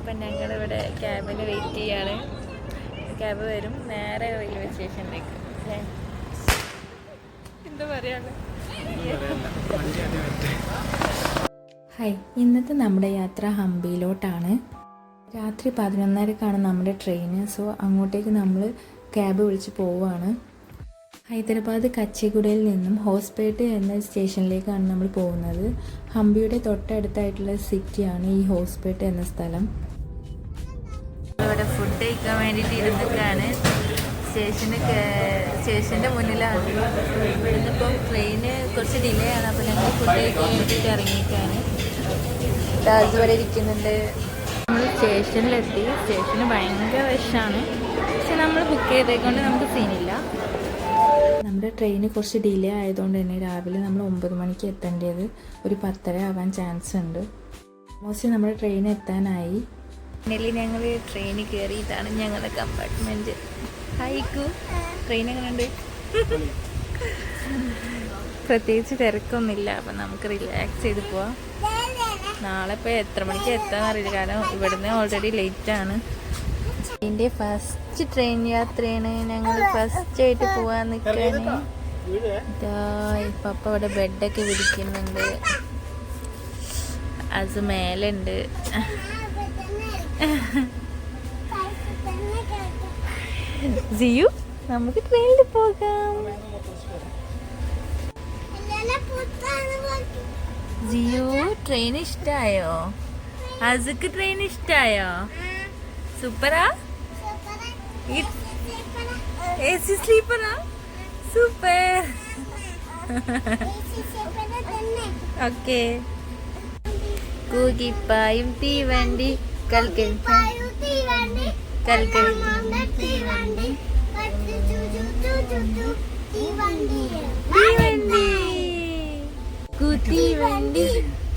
അപ്പം ഞങ്ങളിവിടെ ക്യാബിന് വെയിറ്റ് ചെയ്യാണ്. ക്യാബ് വരും നേരെ റെയിൽവേ സ്റ്റേഷനിലേക്ക്. എന്താ പറയാ? ഹായ്, ഇന്നത്തെ നമ്മുടെ യാത്ര ഹംപിയിലോട്ടാണ്. രാത്രി 11:30ക്കാണ് നമ്മുടെ ട്രെയിന്. സോ അങ്ങോട്ടേക്ക് നമ്മൾ ക്യാബ് വിളിച്ച് പോവുകയാണ്. ഹൈദരാബാദ് കച്ചിഗുഡയിൽ നിന്നും ഹോസ്പേട്ട് എന്ന സ്റ്റേഷനിലേക്കാണ് നമ്മൾ പോകുന്നത്. ഹംപിയുടെ തൊട്ടടുത്തായിട്ടുള്ള സിറ്റിയാണ് ഈ ഹോസ്പേട്ട് എന്ന സ്ഥലം. ഇവിടെ ഫുഡ് കഴിക്കാൻ വേണ്ടിയിട്ട് ഇരുന്നിട്ടാണ്. സ്റ്റേഷൻ്റെ മുന്നിലാണ്. ഇന്നിപ്പം ട്രെയിന് കുറച്ച് ഡിലേ ആണ്. അപ്പോൾ ഞങ്ങൾ ഫുഡ് കഴിക്കാൻ വേണ്ടിയിട്ട് ഇറങ്ങിയിട്ടാണ്. അതുവരെ ഇരിക്കുന്നുണ്ട്. നമ്മൾ സ്റ്റേഷനിലെത്തി. സ്റ്റേഷന് ഭയങ്കര റഷാണ്. പക്ഷെ നമ്മൾ ബുക്ക് ചെയ്തേക്കൊണ്ട് നമുക്ക് സീനില്ല. നമ്മുടെ ട്രെയിന് കുറച്ച് ഡിലേ ആയതുകൊണ്ട് തന്നെ രാവിലെ നമ്മൾ 9 മണിക്ക് എത്തേണ്ടത് ഒരു 10:30 ആവാൻ ചാൻസ് ഉണ്ട്. മോസ്റ്റ്ലി നമ്മുടെ ട്രെയിൻ എത്താനായി. ഫൈനലി ഞങ്ങൾ ട്രെയിനിൽ കയറി. ഇതാണ് ഞങ്ങളുടെ കമ്പാർട്ട്മെൻറ്റ്. ഹൈക്കു, ട്രെയിൻ എങ്ങനെയുണ്ട്? പ്രത്യേകിച്ച് തിരക്കൊന്നുമില്ല. അപ്പം നമുക്ക് റിലാക്സ് ചെയ്ത് പോവാം. നാളെ ഇപ്പോൾ എത്ര മണിക്ക് എത്താമെന്നറിയില്ല, കാരണം ഇവിടുന്ന് ഓൾറെഡി ലേറ്റാണ്. ഇതിൻ്റെ ഫസ്റ്റ് ട്രെയിൻ യാത്രയാണ്. ഞങ്ങൾ ഫസ്റ്റ് ആയിട്ട് പോകാൻ നിൽക്കുകയാണ്. പപ്പ ഇവിടെ ബെഡൊക്കെ വിരിക്കുന്നുണ്ട്. അത് മേലുണ്ട്. ജിയു, നമുക്ക് ട്രെയിനിൽ പോകാം. ജിയു, ട്രെയിൻ ഇഷ്ടായോ? അസുക്ക് ട്രെയിൻ ഇഷ്ടായോ? സൂപ്പറാ? AC സ്ലീപ്പറാ? സൂപ്പർ. ഓക്കെ. കൂകിപ്പായും തീവണ്ടി കൽക്കൽ കൽക്കൽ തീവണ്ടി കുത്തിവണ്ടി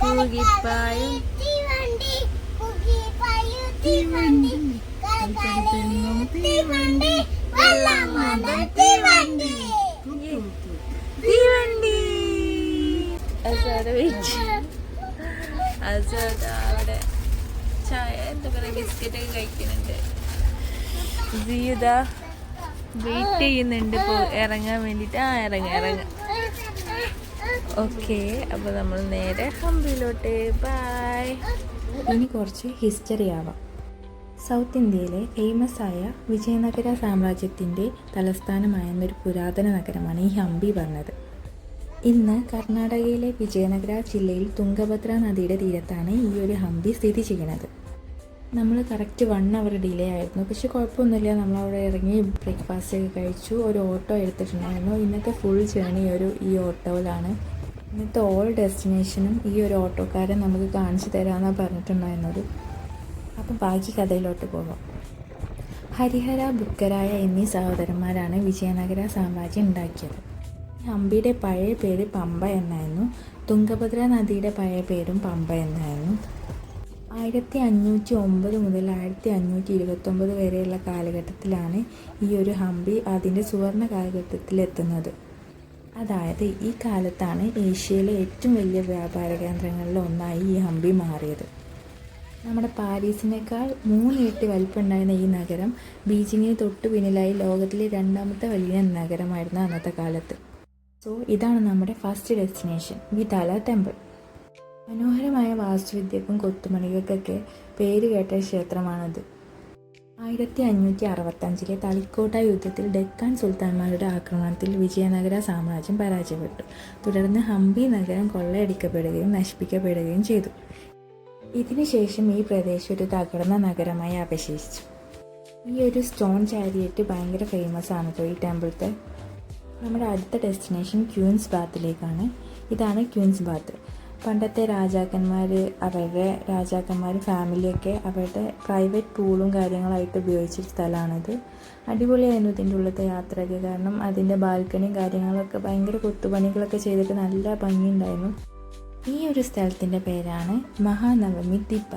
കൂകിപ്പായും തീവണ്ടി തീവണ്ടി അവിടെ ചായ എന്താ പറയുക ബിസ്ക്കറ്റൊക്കെ കഴിക്കുന്നുണ്ട്. ജീവിത വെയിറ്റ് ചെയ്യുന്നുണ്ട് ഇറങ്ങാൻ വേണ്ടിയിട്ട്. ഇറങ്ങ. ഓക്കെ, അപ്പോൾ നമ്മൾ നേരെ ഹംപിയിലോട്ട്. ബൈ. ഇനി കുറച്ച് ഹിസ്റ്ററി ആവാം. സൗത്ത് ഇന്ത്യയിലെ ഫേമസ് ആയ വിജയനഗര സാമ്രാജ്യത്തിൻ്റെ തലസ്ഥാനമായിരുന്നൊരു പുരാതന നഗരമാണ് ഈ ഹംപി പറഞ്ഞത്. ഇന്ന് കർണാടകയിലെ വിജയനഗര ജില്ലയിൽ തുംഗഭദ്ര നദിയുടെ തീരത്താണ് ഈ ഒരു ഹംപി സ്ഥിതി ചെയ്യുന്നത്. നമ്മൾ കറക്റ്റ് 1 അവർ ഡിലേ ആയിരുന്നു. പക്ഷെ കുഴപ്പമൊന്നുമില്ല. നമ്മളവിടെ ഇറങ്ങി ബ്രേക്ക്ഫാസ്റ്റ് ഒക്കെ കഴിച്ചു. ഒരു ഓട്ടോ എടുത്തിട്ടുണ്ടായിരുന്നു. ഇന്നത്തെ ഫുൾ ജേണി ഈ ഓട്ടോയിലാണ്. ഇന്നത്തെ ഓൾ ഡെസ്റ്റിനേഷനും ഈ ഒരു ഓട്ടോക്കാരൻ നമുക്ക് കാണിച്ചു തരാമെന്നാണ് പറഞ്ഞിട്ടുണ്ടായിരുന്നത്. അപ്പം ബാക്കി കഥയിലോട്ട് പോകാം. ഹരിഹര, ബുക്കരായ എന്നീ സഹോദരന്മാരാണ് വിജയനഗര സാമ്രാജ്യം ഉണ്ടാക്കിയത്. ഹംപിയുടെ പഴയ പേര് പമ്പ എന്നായിരുന്നു. തുംഗഭദ്ര നദിയുടെ പഴയ പേരും പമ്പ എന്നായിരുന്നു. 1509 മുതൽ 1529 വരെയുള്ള കാലഘട്ടത്തിലാണ് ഈ ഒരു ഹംപി അതിൻ്റെ സുവർണ്ണ കാലഘട്ടത്തിലെത്തുന്നത്. അതായത് ഈ കാലത്താണ് ഏഷ്യയിലെ ഏറ്റവും വലിയ വ്യാപാര കേന്ദ്രങ്ങളിൽ ഒന്നായി ഈ ഹംപി മാറിയത്. നമ്മുടെ പാരീസിനേക്കാൾ 3 ഇരട്ടി വലിപ്പമുണ്ടായിരുന്ന ഈ നഗരം ബീജിങ്ങിന് തൊട്ടു പിന്നിലായി ലോകത്തിലെ 2ാമത്തെ വലിയ നഗരമായിരുന്നു അന്നത്തെ കാലത്ത്. സോ ഇതാണ് നമ്മുടെ ഫസ്റ്റ് ഡെസ്റ്റിനേഷൻ, വിതാല ടെമ്പിൾ. മനോഹരമായ വാസ്തുവിദ്യക്കും കൊത്തുപണികൾക്കൊക്കെ പേര് കേട്ട ക്ഷേത്രമാണത്. 1565 തളിക്കോട്ട യുദ്ധത്തിൽ ഡെക്കാൻ സുൽത്താൻമാരുടെ ആക്രമണത്തിൽ വിജയനഗര സാമ്രാജ്യം പരാജയപ്പെട്ടു. തുടർന്ന് ഹംപി നഗരം കൊള്ളയടിക്കപ്പെടുകയും നശിപ്പിക്കപ്പെടുകയും ചെയ്തു. ഇതിനുശേഷം ഈ പ്രദേശം ഒരു തകർന്ന നഗരമായി അവശേഷിച്ചു. ഈ ഒരു സ്റ്റോൺ ചാരിയറ്റ് ഭയങ്കര ഫേമസ് ആണ് കേട്ടോ ഈ ടെമ്പിളത്തെ. നമ്മുടെ അടുത്ത ഡെസ്റ്റിനേഷൻ ക്യൂൻസ് ബാത്തിലേക്കാണ്. ഇതാണ് ക്യൂൻസ് ബാത്ത്. പണ്ടത്തെ രാജാക്കന്മാർ ഫാമിലിയൊക്കെ അവരുടെ പ്രൈവറ്റ് പൂളും കാര്യങ്ങളായിട്ട് ഉപയോഗിച്ചൊരു സ്ഥലമാണിത്. അടിപൊളിയായിരുന്നു ഇതിൻ്റെ ഉള്ളത്തെ യാത്രയൊക്കെ. കാരണം അതിൻ്റെ ബാൽക്കണിയും കാര്യങ്ങളൊക്കെ ഭയങ്കര കൊത്തുപണികളൊക്കെ ചെയ്തിട്ട് നല്ല ഭംഗിയുണ്ടായിരുന്നു. ഈ ഒരു സ്ഥലത്തിൻ്റെ പേരാണ് മഹാനവമി ദിബ്ബ.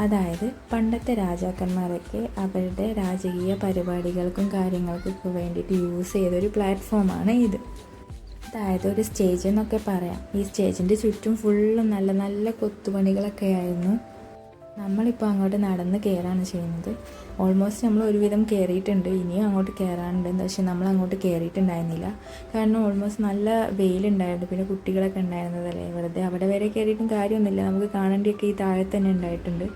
അതായത് പണ്ടത്തെ രാജാക്കന്മാരൊക്കെ അവരുടെ രാജകീയ പരിപാടികൾക്കും കാര്യങ്ങൾക്കൊക്കെ വേണ്ടിയിട്ട് യൂസ് ചെയ്തൊരു പ്ലാറ്റ്ഫോമാണ് ഇത്. അതായത് ഒരു സ്റ്റേജ് എന്നൊക്കെ പറയാം. ഈ സ്റ്റേജിൻ്റെ ചുറ്റും ഫുള്ളും നല്ല നല്ല കൊത്തുപണികളൊക്കെ ആയിരുന്നു. നമ്മളിപ്പോൾ അങ്ങോട്ട് നടന്ന് കയറാണ് ചെയ്യുന്നത്. ഓൾമോസ്റ്റ് നമ്മൾ ഒരുവിധം കയറിയിട്ടുണ്ട്, ഇനിയും അങ്ങോട്ട് കയറാനുണ്ട്. പക്ഷേ നമ്മൾ അങ്ങോട്ട് കയറിയിട്ടുണ്ടായിരുന്നില്ല, കാരണം ഓൾമോസ്റ്റ് നല്ല വെയിലുണ്ടായിരുന്നു. പിന്നെ കുട്ടികളൊക്കെ ഉണ്ടായിരുന്നതല്ലേ, വെറുതെ അവിടെ വരെ കയറിയിട്ടും കാര്യമൊന്നുമില്ല. നമുക്ക് കാണേണ്ടിയൊക്കെ ഈ താഴെ തന്നെ ഉണ്ടായിട്ടുണ്ട്.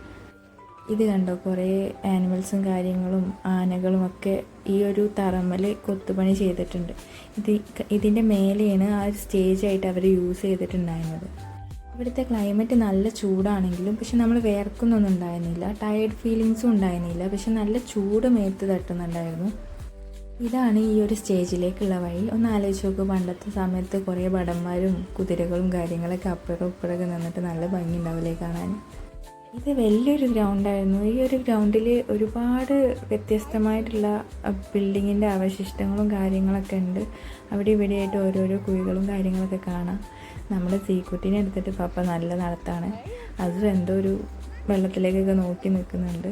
ഇത് കണ്ടോ, കുറേ ആനിമൽസും കാര്യങ്ങളും ആനകളും ഒക്കെ ഈ ഒരു തറമ്മൽ കൊത്തുപണി ചെയ്തിട്ടുണ്ട്. ഇതിൻ്റെ മേലെയാണ് ആ ഒരു സ്റ്റേജായിട്ട് അവർ യൂസ് ചെയ്തിട്ടുണ്ടായിരുന്നത്. ഇവിടുത്തെ ക്ലൈമറ്റ് നല്ല ചൂടാണെങ്കിലും പക്ഷെ നമ്മൾ വേർക്കുന്നൊന്നും ഉണ്ടായിരുന്നില്ല, ടയേർഡ് ഫീലിങ്സും ഉണ്ടായിരുന്നില്ല. പക്ഷെ നല്ല ചൂട് മേത്ത് തട്ടുന്നുണ്ടായിരുന്നു. ഇതാണ് ഈ ഒരു സ്റ്റേജിലേക്കുള്ള വഴി. ഒന്ന് ആലോചിച്ച് നോക്കുക, പണ്ടത്തെ സമയത്ത് കുറേ ഭടന്മാരും കുതിരകളും കാര്യങ്ങളൊക്കെ അപ്പുറം ഇപ്പുറമൊക്കെ നിന്നിട്ട് നല്ല ഭംഗി ഉണ്ടാവില്ലേ കാണാൻ. ഇത് വലിയൊരു ഗ്രൗണ്ടായിരുന്നു. ഈ ഒരു ഗ്രൗണ്ടിൽ ഒരുപാട് വ്യത്യസ്തമായിട്ടുള്ള ബിൽഡിങ്ങിൻ്റെ അവശിഷ്ടങ്ങളും കാര്യങ്ങളൊക്കെ ഉണ്ട്. അവിടെ ഇവിടെയായിട്ട് ഓരോരോ കുഴികളും കാര്യങ്ങളൊക്കെ കാണാം. നമ്മൾ സീക്കുട്ടീനെ എടുത്തിട്ട് പപ്പ നല്ല നടത്താണ്. അത് എന്തോ ഒരു വെള്ളത്തിലേക്കൊക്കെ നോക്കി നിൽക്കുന്നുണ്ട്.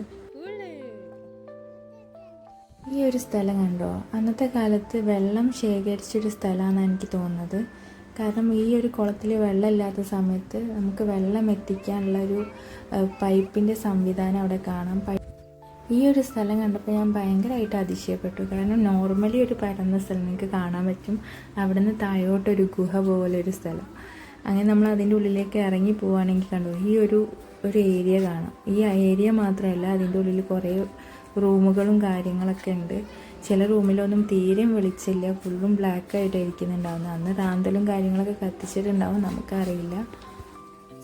ഈ ഒരു സ്ഥലം കണ്ടോ, അന്നത്തെ കാലത്ത് വെള്ളം ശേഖരിച്ചൊരു സ്ഥലമാണെന്ന് എനിക്ക് തോന്നുന്നത്. കാരണം ഈ ഒരു കുളത്തിൽ വെള്ളമില്ലാത്ത സമയത്ത് നമുക്ക് വെള്ളം എത്തിക്കാനുള്ള ഒരു പൈപ്പിൻ്റെ സംവിധാനം അവിടെ കാണാം. ഈ ഒരു സ്ഥലം കണ്ടപ്പോൾ ഞാൻ ഭയങ്കരമായിട്ട് അതിശയപ്പെട്ടു. കാരണം നോർമലി ഒരു പരന്ന സ്ഥലം നിങ്ങൾക്ക് കാണാൻ പറ്റും, അവിടെ നിന്ന് താഴോട്ടൊരു ഗുഹ പോലൊരു സ്ഥലം. അങ്ങനെ നമ്മൾ അതിൻ്റെ ഉള്ളിലേക്ക് ഇറങ്ങി പോവുകയാണെങ്കിൽ കണ്ടു ഈ ഒരു ഏരിയ കാണാം. ഈ ഏരിയ മാത്രമല്ല, അതിൻ്റെ ഉള്ളിൽ കുറേ റൂമുകളും കാര്യങ്ങളൊക്കെ ഉണ്ട്. ചില റൂമിലൊന്നും തീരെയും വെളിച്ചില്ല, ഫുള്ളും ബ്ലാക്കായിട്ട് ഇരിക്കുന്നുണ്ടാവുന്നത്. അന്ന് റാന്തലും കാര്യങ്ങളൊക്കെ കത്തിച്ചിട്ടുണ്ടാവും, നമുക്കറിയില്ല.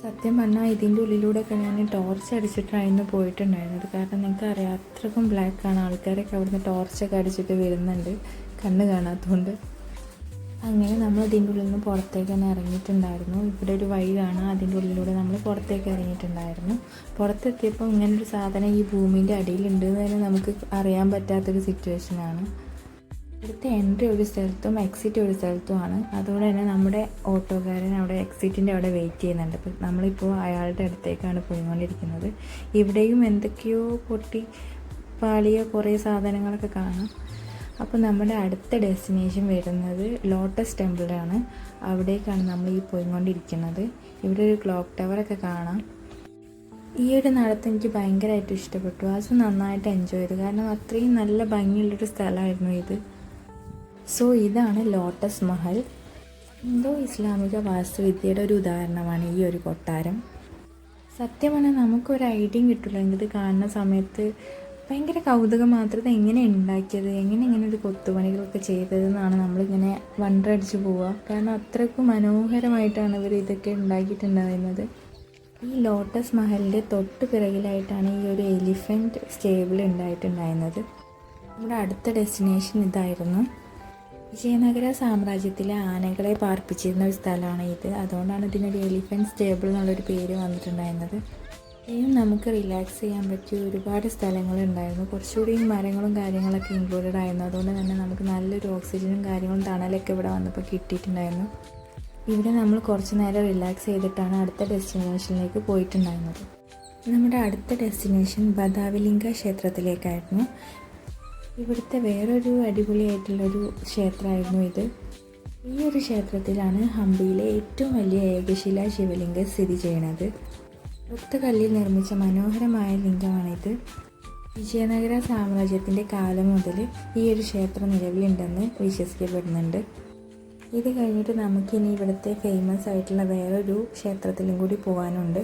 സത്യം പറഞ്ഞാൽ ഇതിൻ്റെ ഉള്ളിലൂടെയൊക്കെ ഞാൻ ടോർച്ച് അടിച്ചിട്ടായിരുന്നു പോയിട്ടുണ്ടായിരുന്നത്. കാരണം നിങ്ങൾക്കറിയാം, അത്രക്കും ബ്ലാക്കാണ്. ആൾക്കാരൊക്കെ അവിടുന്ന് ടോർച്ചൊക്കെ അടിച്ചിട്ട് വരുന്നുണ്ട്, കണ്ണ് കാണാത്തതുകൊണ്ട്. അങ്ങനെ നമ്മൾ അതിൻ്റെ ഉള്ളിൽ നിന്ന് പുറത്തേക്ക് തന്നെ ഇറങ്ങിയിട്ടുണ്ടായിരുന്നു. ഇവിടെ ഒരു വഴി കാണാം, അതിൻ്റെ ഉള്ളിലൂടെ നമ്മൾ പുറത്തേക്ക് ഇറങ്ങിയിട്ടുണ്ടായിരുന്നു. പുറത്തെത്തിയപ്പോൾ ഇങ്ങനൊരു സാധനം ഈ ഭൂമിൻ്റെ അടിയിലുണ്ട് എന്ന് തന്നെ നമുക്ക് അറിയാൻ പറ്റാത്തൊരു സിറ്റുവേഷനാണ്. ഇവിടുത്തെ എൻട്രി ഒരു സ്ഥലത്തും എക്സിറ്റ് ഒരു സ്ഥലത്തുമാണ്. അതുകൊണ്ട് തന്നെ നമ്മുടെ ഓട്ടോക്കാരൻ അവിടെ എക്സിറ്റിൻ്റെ അവിടെ വെയിറ്റ് ചെയ്യുന്നുണ്ട്. അപ്പോൾ നമ്മളിപ്പോൾ അയാളുടെ അടുത്തേക്കാണ് പോയിക്കൊണ്ടിരിക്കുന്നത്. ഇവിടെയും എന്തൊക്കെയോ പൊട്ടി പാളിയ കുറേ സാധനങ്ങളൊക്കെ കാണാം. അപ്പോൾ നമ്മുടെ അടുത്ത ഡെസ്റ്റിനേഷൻ വരുന്നത് ലോട്ടസ് ടെമ്പിളാണ്. അവിടേക്കാണ് നമ്മൾ ഈ പോയിക്കൊണ്ടിരിക്കുന്നത്. ഇവിടെ ഒരു ക്ലോക്ക് ടവറൊക്കെ കാണാം. ഈ ഒരു നടത്തം എനിക്ക് ഭയങ്കരമായിട്ട് ഇഷ്ടപ്പെട്ടു. അത് നന്നായിട്ട് എൻജോയ് ചെയ്തു, കാരണം അത്രയും നല്ല ഭംഗിയുള്ളൊരു സ്ഥലമായിരുന്നു ഇത്. സോ ഇതാണ് ലോട്ടസ് മഹൽ. എന്തോ ഇസ്ലാമിക വാസ്തുവിദ്യയുടെ ഒരു ഉദാഹരണമാണ് ഈ ഒരു കൊട്ടാരം. സത്യം പറഞ്ഞാൽ നമുക്കൊരു ഐഡിയയും കിട്ടില്ല. ഇത് കാണുന്ന സമയത്ത് ഭയങ്കര കൗതുകം മാത്രം. ഇത് എങ്ങനെ ഉണ്ടാക്കിയത്, ഇങ്ങനെ ഒരു കൊത്തുപണികളൊക്കെ ചെയ്തതെന്നാണ് നമ്മളിങ്ങനെ വണ്ടടിച്ച് പോവുക. കാരണം അത്രയ്ക്കും മനോഹരമായിട്ടാണ് ഇവർ ഇതൊക്കെ ഉണ്ടാക്കിയിട്ടുണ്ടായിരുന്നത്. ഈ ലോട്ടസ് മഹലിൻ്റെ തൊട്ട് പിറകിലായിട്ടാണ് ഈ ഒരു എലിഫൻറ്റ് സ്റ്റേബിൾ ഉണ്ടായിട്ടുണ്ടായിരുന്നത്. നമ്മുടെ അടുത്ത ഡെസ്റ്റിനേഷൻ ഇതായിരുന്നു. വിജയനഗര സാമ്രാജ്യത്തിലെ ആനകളെ പാർപ്പിച്ചിരുന്ന ഒരു സ്ഥലമാണ് ഇത്. അതുകൊണ്ടാണ് ഇതിനൊരു എലിഫൻറ്റ് സ്റ്റേബിൾ എന്നുള്ളൊരു പേര് വന്നിട്ടുണ്ടായിരുന്നത്. ഇനിയും നമുക്ക് റിലാക്സ് ചെയ്യാൻ പറ്റിയ ഒരുപാട് സ്ഥലങ്ങളുണ്ടായിരുന്നു. കുറച്ചുകൂടി മരങ്ങളും കാര്യങ്ങളൊക്കെ ഇൻക്ലൂഡഡ് ആയിരുന്നു. അതുകൊണ്ട് തന്നെ നമുക്ക് നല്ലൊരു ഓക്സിജനും കാര്യങ്ങളും തണലൊക്കെ ഇവിടെ വന്നപ്പോൾ കിട്ടിയിട്ടുണ്ടായിരുന്നു. ഇവിടെ നമ്മൾ കുറച്ച് നേരം റിലാക്സ് ചെയ്തിട്ടാണ് അടുത്ത ഡെസ്റ്റിനേഷനിലേക്ക് പോയിട്ടുണ്ടായിരുന്നത്. നമ്മുടെ അടുത്ത ഡെസ്റ്റിനേഷൻ ബദാവിലിംഗ ക്ഷേത്രത്തിലേക്കായിരുന്നു. ഇവിടുത്തെ വേറൊരു അടിപൊളിയായിട്ടുള്ളൊരു ക്ഷേത്രമായിരുന്നു ഇത്. ഈ ഒരു ക്ഷേത്രത്തിലാണ് ഹംപിയിലെ ഏറ്റവും വലിയ ഏകശിലാ ശിവലിംഗം സ്ഥിതി ചെയ്യുന്നത്. ഒറ്റക്കല്ലിൽ നിർമ്മിച്ച മനോഹരമായ ലിംഗമാണിത്. വിജയനഗര സാമ്രാജ്യത്തിൻ്റെ കാലം മുതൽ ഈ ഒരു ക്ഷേത്രം നിലവിലുണ്ടെന്ന് വിശ്വസിക്കപ്പെടുന്നുണ്ട്. ഇത് കഴിഞ്ഞിട്ട് നമുക്കിനി ഇവിടുത്തെ ഫേമസ് ആയിട്ടുള്ള വേറൊരു ക്ഷേത്രത്തിലും കൂടി പോകാനുണ്ട്.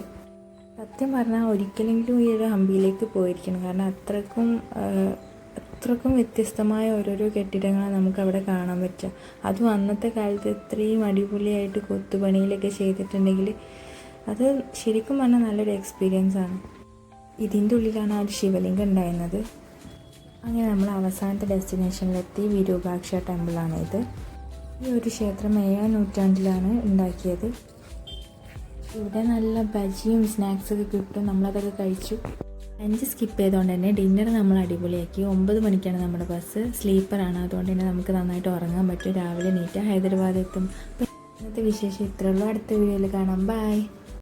സത്യം പറഞ്ഞാൽ ഒരിക്കലെങ്കിലും ഈ ഒരു ഹംപിയിലേക്ക് പോയിരിക്കണം. കാരണം അത്രക്കും വ്യത്യസ്തമായ ഓരോരോ കെട്ടിടങ്ങളാണ് നമുക്കവിടെ കാണാൻ പറ്റുക. അതും അന്നത്തെ കാലത്ത് ഇത്രയും അടിപൊളിയായിട്ട് കൊത്തുപണിയിലൊക്കെ ചെയ്തിട്ടുണ്ടെങ്കിൽ അത് ശരിക്കും പറഞ്ഞാൽ നല്ലൊരു എക്സ്പീരിയൻസ് ആണ്. ഇതിൻ്റെ ഉള്ളിലാണ് ആ ഒരു ശിവലിംഗം ഉണ്ടായിരുന്നത്. അങ്ങനെ നമ്മൾ അവസാനത്തെ ഡെസ്റ്റിനേഷനിലെത്തി. വിരൂപാക്ഷ ടെമ്പിളാണ് ഇത്. ഈ ഒരു ക്ഷേത്രം 7ാം നൂറ്റാണ്ടിലാണ് ഉണ്ടാക്കിയത്. ഇവിടെ നല്ല ബജിയും സ്നാക്സൊക്കെ കിട്ടും. നമ്മളതൊക്കെ കഴിച്ചു. ലഞ്ച് സ്കിപ്പ് ചെയ്തുകൊണ്ട് തന്നെ ഡിന്നർ നമ്മൾ അടിപൊളിയാക്കി. 9 മണിക്കാണ് നമ്മുടെ ബസ്, സ്ലീപ്പറാണ്. അതുകൊണ്ട് തന്നെ നമുക്ക് നന്നായിട്ട് ഉറങ്ങാൻ പറ്റും. രാവിലെ നീറ്റ് ഹൈദരാബാദ് എത്തും. ഇന്നത്തെ വിശേഷം ഇത്രയുള്ളൂ. അടുത്ത വീഡിയോയിൽ കാണാം. ബൈ.